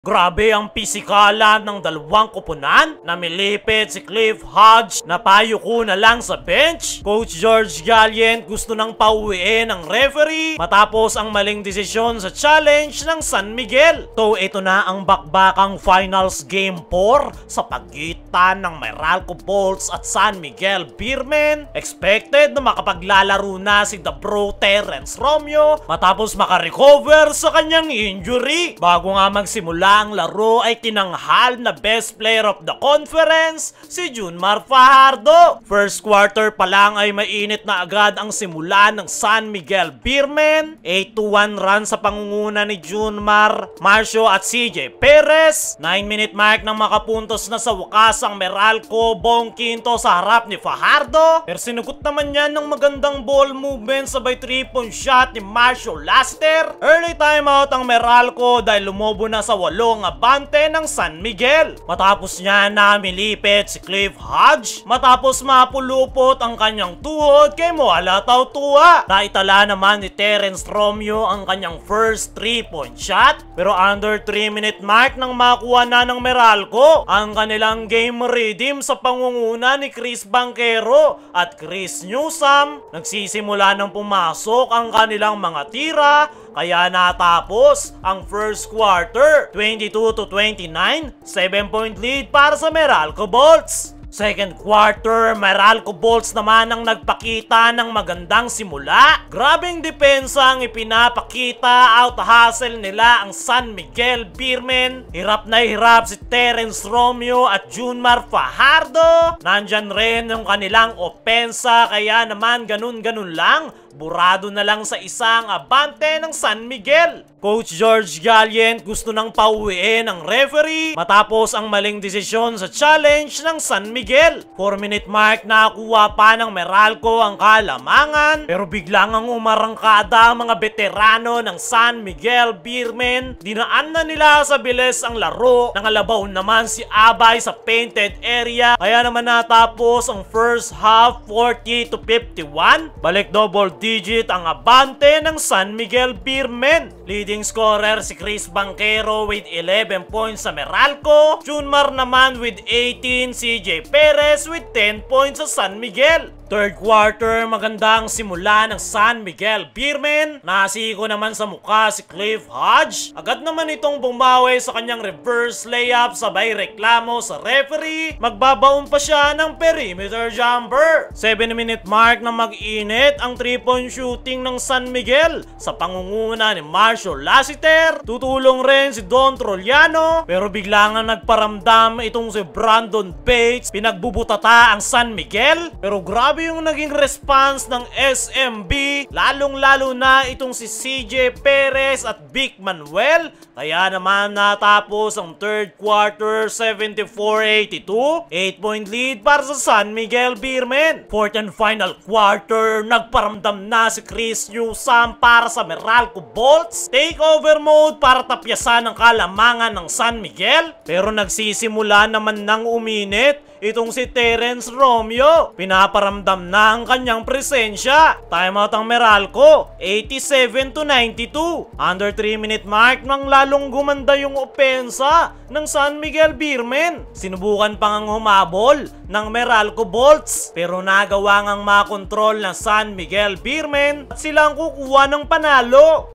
Grabe ang pisikalan ng dalawang koponan. Namilipit si Cliff Hodge na payuko na lang sa bench. Coach George Gallant gusto nang pauwiin ang referee matapos ang maling desisyon sa challenge ng San Miguel. So ito na ang bakbakang finals game 4 sa pagitan ng Meralco Bolts at San Miguel Beermen. Expected na makapaglalaro na si The Bro Terence Romeo matapos makarecover sa kanyang injury. Bago nga magsimula ang laro ay tinanghal na best player of the conference si Junmar Fajardo. First quarter pa lang ay mainit na agad ang simula ng San Miguel Beermen. 8-1 run sa pangunguna ni Junmar, Marcio at CJ Perez. 9-minute mark nang makapuntos na sa wakas ang Meralco Bong Quinto sa harap ni Fajardo. Pero sinugot naman yan ng magandang ball movement sabay 3-point shot ni Marcio Laster. Early timeout ang Meralco dahil lumobo na sa 8 ang abante ng San Miguel. Matapos niya na milipit si Cliff Hodge matapos mapulupot ang kanyang tuhod kay Moala Tautua. Naitala naman ni Terence Romeo ang kanyang first 3-point shot pero under 3-minute mark nang makuha na ng Meralco ang kanilang game redeem sa pangunguna ni Chris Banquero at Chris Newsome. Nagsisimula ng pumasok ang kanilang mga tira kaya natapos ang first quarter 22-29, 7-point lead para sa Meralco Bolts. Second quarter, Meralco Bolts naman ang nagpakita ng magandang simula. Grabing depensa ang ipinapakita, out-hustle nila ang San Miguel Beermen. Hirap na hirap si Terence Romeo at Junmar Fajardo. Nandyan rin yung kanilang opensa kaya naman ganun-ganun lang. Burado na lang sa isang abante ng San Miguel. Coach George Gallant gusto nang pauwiin ang referee matapos ang maling desisyon sa challenge ng San Miguel. 4-minute mark nakuha pa ng Meralco ang kalamangan pero biglang ang umarangkada ang mga veterano ng San Miguel Beermen. Dinaan na nila sa bilis ang laro. Nangalabaw naman si Abay sa painted area kaya naman natapos ang first half 40-51. Balik double digit ang abante ng San Miguel Beermen. Leading scorer si Chris Banquero with 11 points sa Meralco. Junmar naman with 18, CJ Perez with 10 points sa San Miguel. Third quarter, magandang simula ng San Miguel Beermen. Nasiko naman sa mukha si Cliff Hodge. Agad naman itong bumawi sa kanyang reverse layup sabay reklamo sa referee. Magbabaon pa siya ng perimeter jumper. 7-minute mark na mag-init ang 3-point shooting ng San Miguel sa pangunguna ni Marcio Lassiter. Tutulong rin si Don Troliano pero bigla nga nagparamdam itong si Brandon Bates. Pinagbubutata ang San Miguel pero grabe yung naging response ng SMB, lalong-lalo na itong si CJ Perez at Vic Manuel. Kaya naman natapos ang third quarter 74-82, 8-point lead para sa San Miguel Beermen. Fourth and final quarter, nagparamdam na si Chris Newsome para sa Meralco Bolts. Takeover mode para tapyasan ang kalamangan ng San Miguel. Pero nagsisimula naman ng uminit itong si Terence Romeo. Pinaparamdam na ang kanyang presensya. Timeout ang Meralco, 87-92. Under 3-minute mark nang lalong gumanda yung opensa ng San Miguel Beermen. Sinubukan pang humabol ng Meralco Bolts pero nagawa ngang makontrol ng San Miguel Beermen at silang kukuha ng panalo.